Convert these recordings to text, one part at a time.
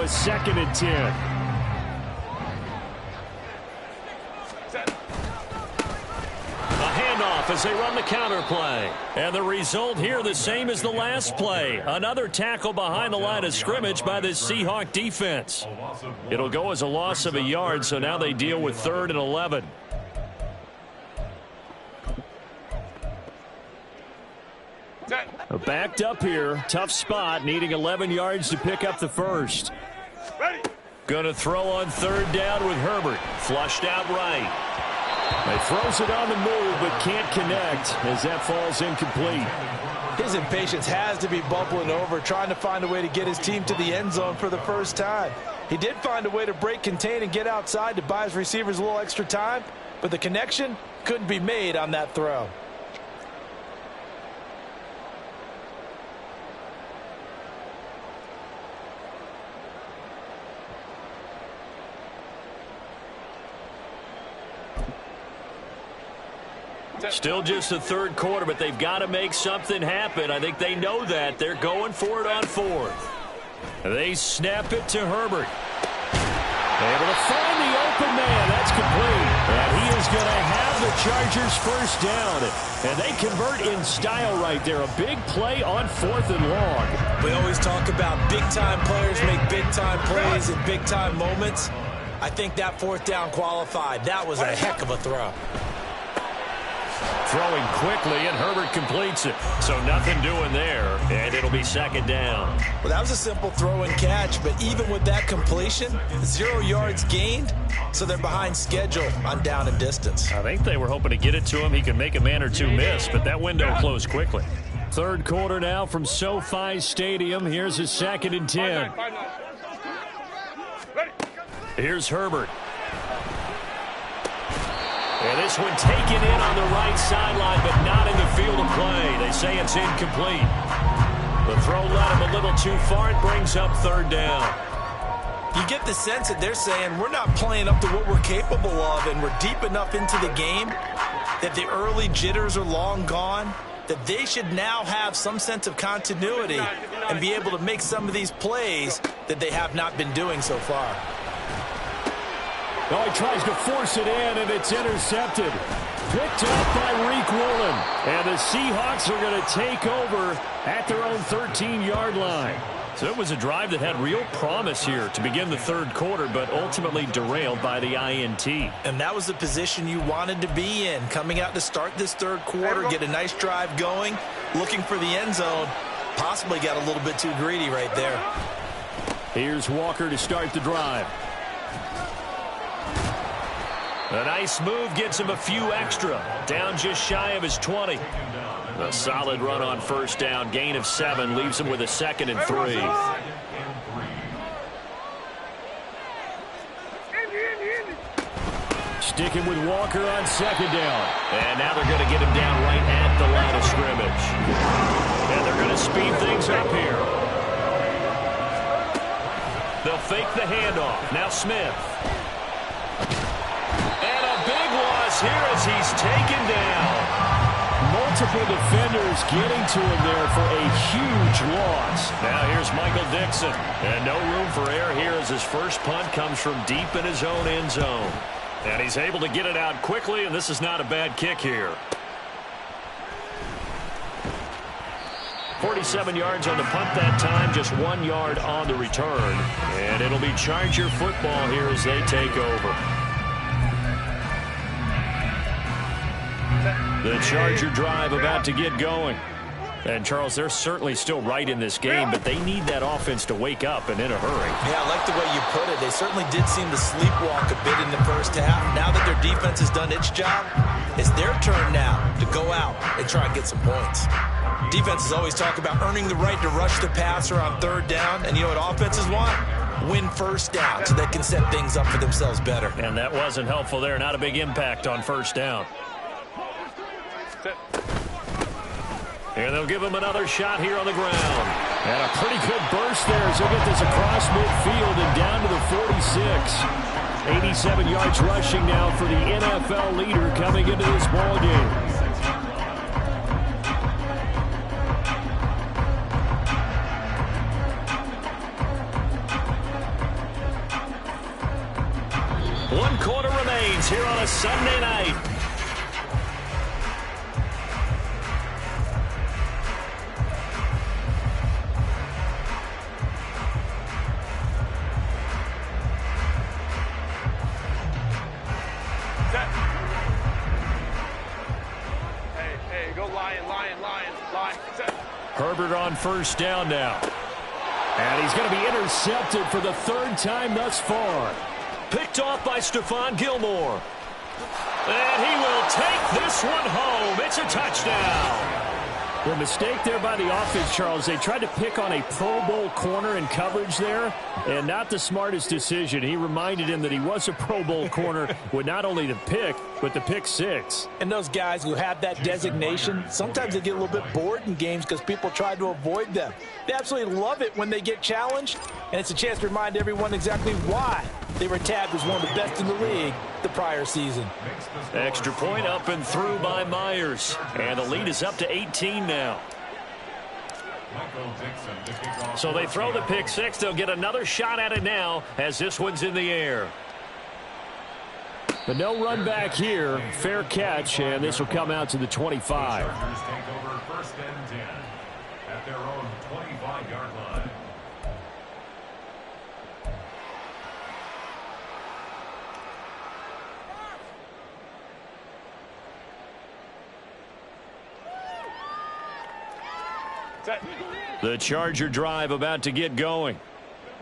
a 2nd and 10. As they run the counter play. And the result here the same as the last play. Another tackle behind the line of scrimmage by the Seahawk defense. It'll go as a loss of a yard, so now they deal with 3rd and 11. Backed up here. Tough spot, needing 11 yards to pick up the first. Going to throw on 3rd down with Herbert. Flushed out right. He throws it on the move, but can't connect as that falls incomplete. His impatience has to be bubbling over, trying to find a way to get his team to the end zone for the first time. He did find a way to break contain and get outside to buy his receivers a little extra time, but the connection couldn't be made on that throw. Still just the 3rd quarter, but they've got to make something happen. I think they know that. They're going for it on 4th. They snap it to Herbert. Able to find the open man. That's complete. And he is going to have the Chargers first down. And they convert in style right there. A big play on 4th and long. We always talk about big-time players make big-time plays in big-time moments. I think that 4th down qualified. That was a heck of a throw. Throwing quickly, and Herbert completes it. So nothing doing there, and it'll be 2nd down. Well, that was a simple throw and catch, but even with that completion, 0 yards gained, so they're behind schedule on down and distance. I think they were hoping to get it to him. He could make a man or two miss, but that window closed quickly. 3rd quarter now from SoFi Stadium. Here's a 2nd and 10. Here's Herbert. And this one taken in on the right sideline, but not in the field of play. They say it's incomplete. The throw led him a little too far. It brings up 3rd down. You get the sense that they're saying we're not playing up to what we're capable of, and we're deep enough into the game that the early jitters are long gone, that they should now have some sense of continuity and be able to make some of these plays that they have not been doing so far. Oh, he tries to force it in, and it's intercepted. Picked up by Reek Woolen. And the Seahawks are going to take over at their own 13-yard line. So it was a drive that had real promise here to begin the 3rd quarter, but ultimately derailed by the INT. And that was the position you wanted to be in, coming out to start this 3rd quarter, get a nice drive going, looking for the end zone. Possibly got a little bit too greedy right there. Here's Walker to start the drive. A nice move gets him a few extra. Down just shy of his 20. A solid run on 1st down. Gain of 7 leaves him with a 2nd and 3. Sticking with Walker on 2nd down. And now they're going to get him down right at the line of scrimmage. And they're going to speed things up here. They'll fake the handoff. Now Smith. Here as he's taken down. Multiple defenders getting to him there for a huge loss. Now here's Michael Dixon. And no room for error here as his first punt comes from deep in his own end zone. And he's able to get it out quickly, and this is not a bad kick here. 47 yards on the punt that time, just 1 yard on the return. And it'll be Charger football here as they take over. The Charger drive about to get going. And, Charles, they're certainly still right in this game, but they need that offense to wake up and in a hurry. Yeah, I like the way you put it. They certainly did seem to sleepwalk a bit in the first half. Now that their defense has done its job, it's their turn now to go out and try and get some points. Defenses always talk about earning the right to rush the passer on 3rd down, and you know what offenses want? Win 1st down so they can set things up for themselves better. And that wasn't helpful there. Not a big impact on 1st down. And they'll give him another shot here on the ground. And a pretty good burst there as they get this across midfield and down to the 46. 87 yards rushing now for the NFL leader coming into this ballgame. 1 quarter remains here on a Sunday night. Hey, go lion. Set. Herbert on first down now. And he's going to be intercepted for the 3rd time thus far. Picked off by Stephon Gilmore. And he will take this one home. It's a touchdown. The mistake there by the offense, Charles, they tried to pick on a Pro Bowl corner in coverage there, and not the smartest decision. He reminded him that he was a Pro Bowl corner with not only the pick, but the pick 6. And those guys who have that designation, sometimes they get a little bit bored in games because people try to avoid them. They absolutely love it when they get challenged, and it's a chance to remind everyone exactly why they were tabbed as one of the best in the league the prior season. Extra point up and through by Myers. And the lead is up to 18 now. So they throw the pick 6. They'll get another shot at it now as this one's in the air. But no run back here. Fair catch, and this will come out to the 25. Take over 1st and 10 at their own 25-yard line. The Charger drive about to get going.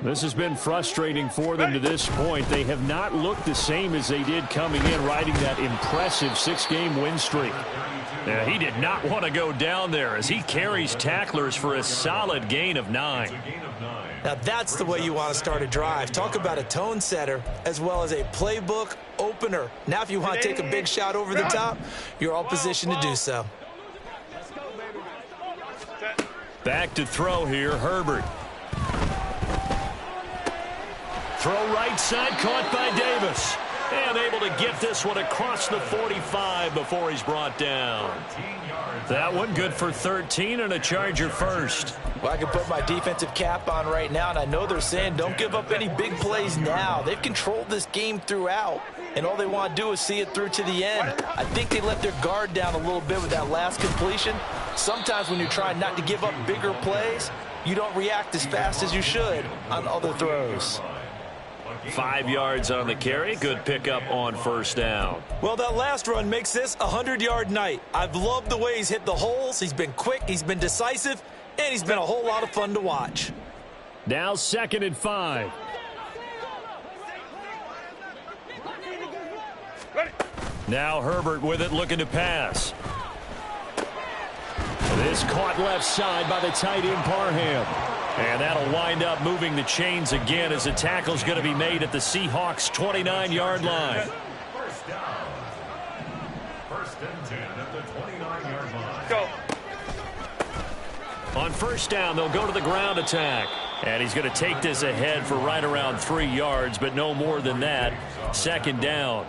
This has been frustrating for them to this point. They have not looked the same as they did coming in, riding that impressive 6-game win streak. Now, he did not want to go down there as he carries tacklers for a solid gain of 9. Now that's the way you want to start a drive. Talk about a tone setter as well as a playbook opener. Now if you want to take a big shot over the top, you're all positioned to do so. Back to throw here, Herbert. Throw right side, caught by Davis. And able to get this one across the 45 before he's brought down. That one good for 13 and a Charger first. Well, I can put my defensive cap on right now, and I know they're saying don't give up any big plays now. They've controlled this game throughout, and all they want to do is see it through to the end. I think they let their guard down a little bit with that last completion. Sometimes when you're trying not to give up bigger plays, you don't react as fast as you should on other throws. 5 yards on the carry. Good pickup on first down. Well, that last run makes this a 100-yard night. I've loved the way he's hit the holes. He's been quick, he's been decisive, and he's been a whole lot of fun to watch. Now 2nd and 5. Now Herbert with it, looking to pass. This caught left side by the tight end Parham. And that'll wind up moving the chains again as the tackle's going to be made at the Seahawks' 29-yard line. First down. 1st and 10 at the 29-yard line. Go. On first down, they'll go to the ground attack. And he's going to take this ahead for right around 3 yards, but no more than that. 2nd down.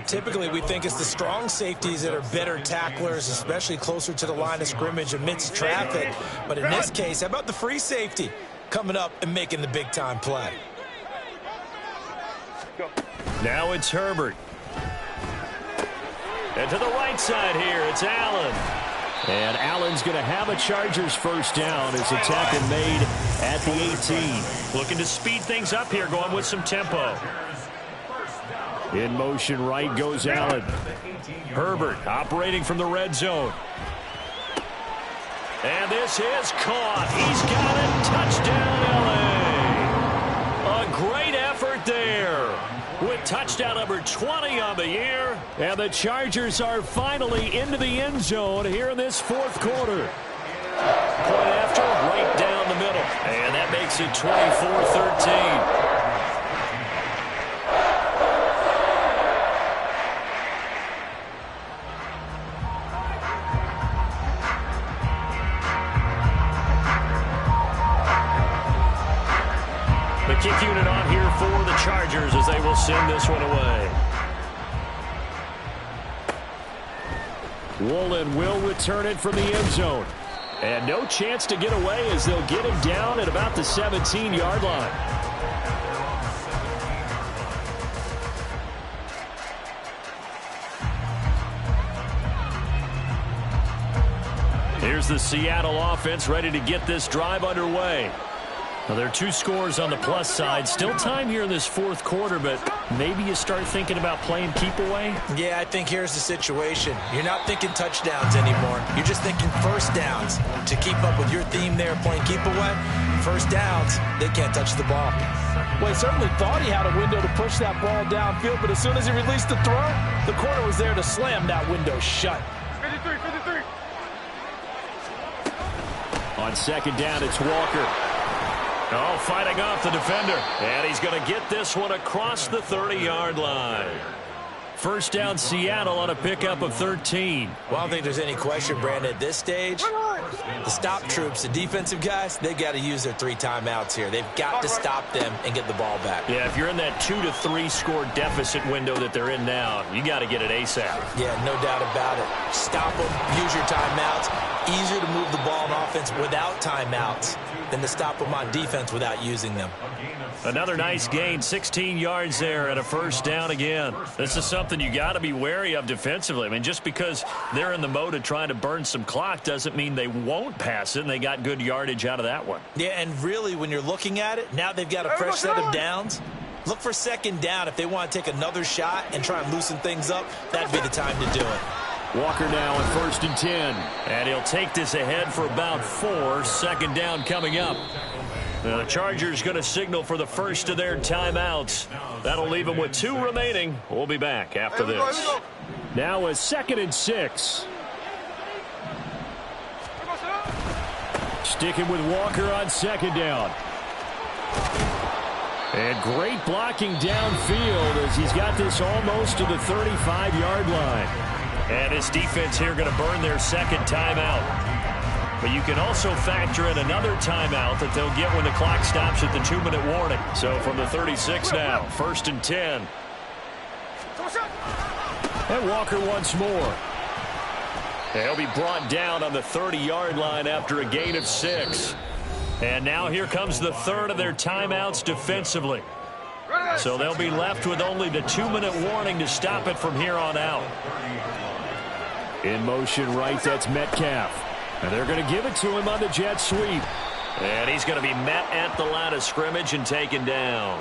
Typically, we think it's the strong safeties that are better tacklers, especially closer to the line of scrimmage amidst traffic. But in this case, how about the free safety coming up and making the big-time play? Now it's Herbert. And to the right side here, it's Allen. And Allen's going to have a Chargers first down as a tackle made at the 18. Looking to speed things up here, going with some tempo. In motion right goes Allen. Herbert operating from the red zone. And this is caught. He's got it. Touchdown, L.A. A great effort there with touchdown number 20 on the year. And the Chargers are finally into the end zone here in this 4th quarter. Point after, right down the middle. And that makes it 24-13. Kick unit on here for the Chargers as they will send this one away. Woolen will return it from the end zone. And no chance to get away as they'll get him down at about the 17-yard line. Here's the Seattle offense ready to get this drive underway. Well, there are 2 scores on the plus side. Still time here in this fourth quarter, but maybe you start thinking about playing keep away? Yeah, I think here's the situation. You're not thinking touchdowns anymore. You're just thinking first downs. To keep up with your theme there, playing keep away, first downs, they can't touch the ball. Well, he certainly thought he had a window to push that ball downfield, but as soon as he released the throw, the corner was there to slam that window shut. 53, 53. On second down, it's Walker. Oh, fighting off the defender. And he's going to get this one across the 30-yard line. First down, Seattle on a pickup of 13. Well, I don't think there's any question, Brandon, at this stage, the stop troops, the defensive guys, they've got to use their 3 timeouts here. They've got to stop them and get the ball back. Yeah, if you're in that 2 to 3 score deficit window that they're in now, you got to get it ASAP. Yeah, no doubt about it. Stop them, use your timeouts. Easier to move the ball on offense without timeouts than to stop them on defense without using them. Another nice gain, 16 yards there and a first down again. This is something you got to be wary of defensively. I mean, just because they're in the mode of trying to burn some clock doesn't mean they won't pass it, and they got good yardage out of that one. Yeah, and really, when you're looking at it, now they've got a fresh set of downs. Look for second down if they want to take another shot and try and loosen things up. That'd be the time to do it. Walker now on first and 10. And he'll take this ahead for about 4. Second down coming up. The Chargers going to signal for the first of their timeouts. That'll leave them with 2 remaining. We'll be back after this. Now a second and 6. Sticking with Walker on second down. And great blocking downfield as he's got this almost to the 35-yard line. And his defense here going to burn their second timeout. But you can also factor in another timeout that they'll get when the clock stops at the 2-minute warning. So from the 36 now, first and 10. And Walker once more. And he'll be brought down on the 30-yard line after a gain of 6. And now here comes the third of their timeouts defensively. So they'll be left with only the 2-minute warning to stop it from here on out. In motion right, that's Metcalf. And they're going to give it to him on the jet sweep. And he's going to be met at the line of scrimmage and taken down.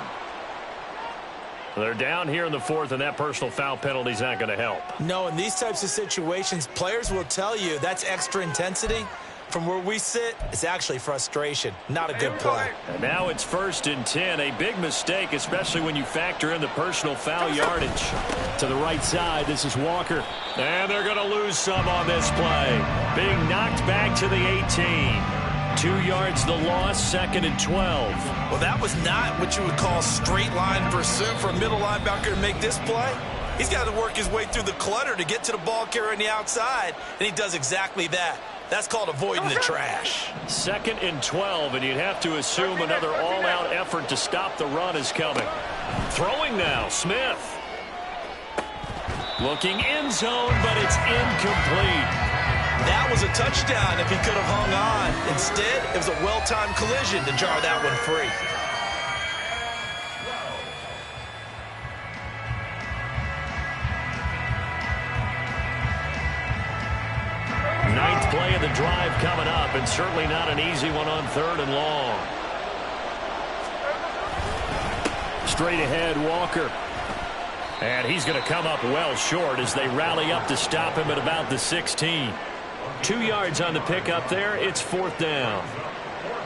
They're down here in the 4th, and that personal foul penalty is not going to help. No, in these types of situations, players will tell you that's extra intensity. From where we sit, it's actually frustration. Not a good play. And now it's first and 10. A big mistake, especially when you factor in the personal foul yardage. To the right side, this is Walker. And they're going to lose some on this play. Being knocked back to the 18. 2 yards the loss, second and 12. Well, that was not what you would call straight line pursuit for a middle linebacker to make this play. He's got to work his way through the clutter to get to the ball carrier on the outside, and he does exactly that. That's called avoiding the trash. Second and 12, and you'd have to assume another all-out effort to stop the run is coming. Throwing now, Smith. Looking end zone, but it's incomplete. That was a touchdown if he could have hung on. Instead, it was a well-timed collision to jar that one free. Ninth play of the drive coming up, and certainly not an easy one on 3rd and long. Straight ahead, Walker. And he's going to come up well short as they rally up to stop him at about the 16. 2 yards on the pickup there. It's 4th down.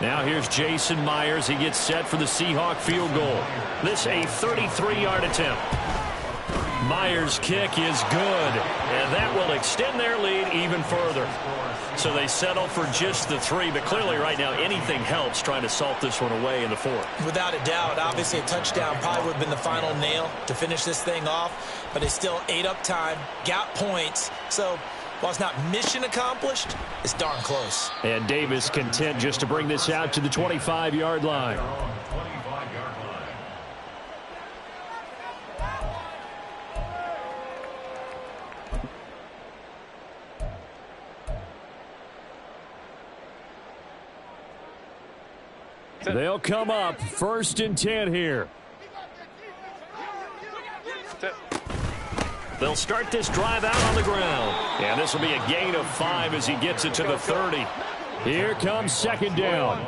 Now here's Jason Myers. He gets set for the Seahawk field goal. This a 33-yard attempt. Myers' kick is good, and that will extend their lead even further. So they settle for just the 3, but clearly right now anything helps trying to salt this one away in the 4th. Without a doubt, obviously a touchdown probably would have been the final nail to finish this thing off, but they still ate up time, got points. So while it's not mission accomplished, it's darn close. And Davis content just to bring this out to the 25-yard line. They'll come up first and 10 here. They'll start this drive out on the ground. And this will be a gain of 5 as he gets it to the 30. Here comes second down.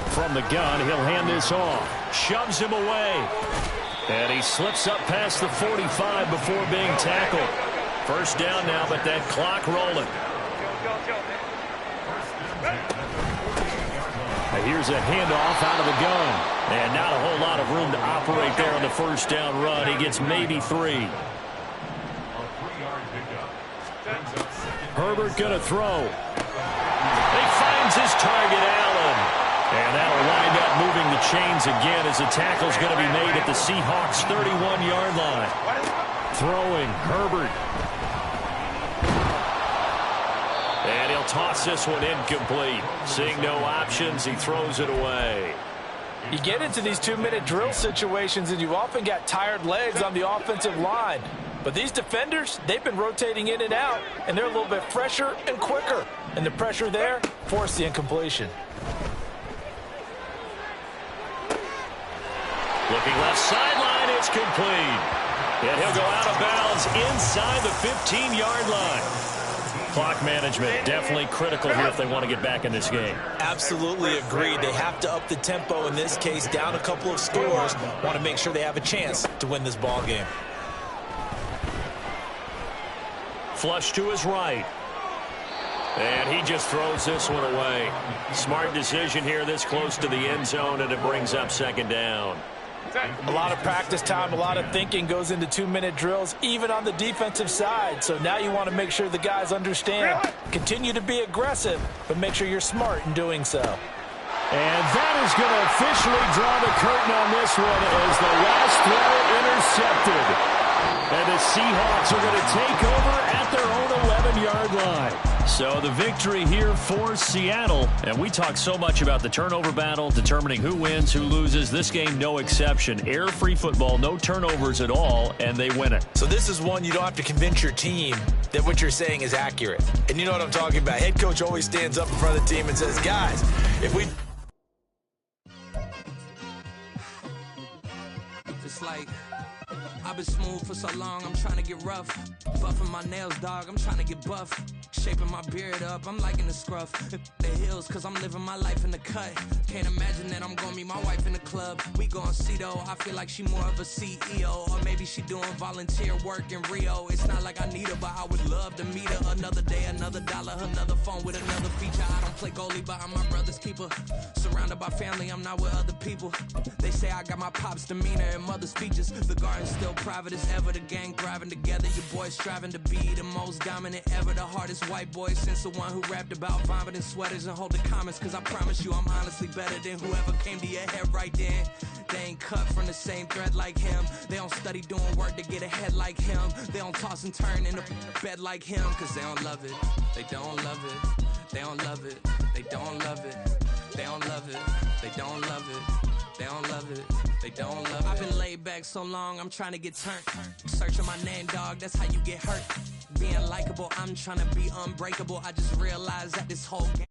From the gun, he'll hand this off. Shoves him away. And he slips up past the 45 before being tackled. First down now, but that clock rolling. Here's a handoff out of the gun. And not a whole lot of room to operate there on the first down run. He gets maybe 3. Herbert going to throw. He finds his target, Allen. And that'll wind up moving the chains again as the tackle's going to be made at the Seahawks' 31-yard line. Throwing, Herbert. And he'll toss this one incomplete. Seeing no options, he throws it away. You get into these 2-minute drill situations, and you often got tired legs on the offensive line. But these defenders, they've been rotating in and out, and they're a little bit fresher and quicker. And the pressure there forced the incompletion. Looking left sideline, it's complete. And he'll go out of bounds inside the 15-yard line. Clock management definitely critical here if they want to get back in this game. Absolutely agreed. They have to up the tempo in this case, down a couple of scores. Want to make sure they have a chance to win this ball game. Flush to his right. And he just throws this one away. Smart decision here this close to the end zone, and it brings up second down. A lot of practice time, a lot of thinking goes into 2-minute drills, even on the defensive side. So now you want to make sure the guys understand. Continue to be aggressive, but make sure you're smart in doing so. And that is going to officially draw the curtain on this one as the last throw intercepted. And the Seahawks are going to take over at their own 11-yard line. So the victory here for Seattle. And we talk so much about the turnover battle, determining who wins, who loses. This game, no exception. Air-free football, no turnovers at all, and they win it. So this is one you don't have to convince your team that what you're saying is accurate. And you know what I'm talking about. Head coach always stands up in front of the team and says, guys, if we... It's like... I've been smooth for so long, I'm trying to get rough. Buffing my nails, dog, I'm trying to get buff. Shaping my beard up, I'm liking the scruff. The hills, cause I'm living my life in the cut. Can't imagine that I'm gonna meet my wife in the club. We gon' see though, I feel like she more of a CEO. Or maybe she doing volunteer work in Rio. It's not like I need her, but I would love to meet her. Another day, another dollar, another phone with another feature. I don't play goalie, but I'm my brother's keeper. Surrounded by family, I'm not with other people. They say I got my pop's demeanor and mother's features. The garden's still private as ever, the gang thriving together. Your boys striving to be the most dominant ever. The hardest white boy since the one who rapped about vomiting sweaters and hold the comments. Cause I promise you I'm honestly better than whoever came to your head right then. They ain't cut from the same thread like him. They don't study doing work to get ahead like him. They don't toss and turn in the bed like him. Cause they don't love it, they don't love it. They don't love it, they don't love it. They don't love it, they don't love it. They don't love it, they don't love it. I've been laid back so long, I'm trying to get turned. Searching my name, dog, that's how you get hurt. Being likable, I'm trying to be unbreakable. I just realized that this whole game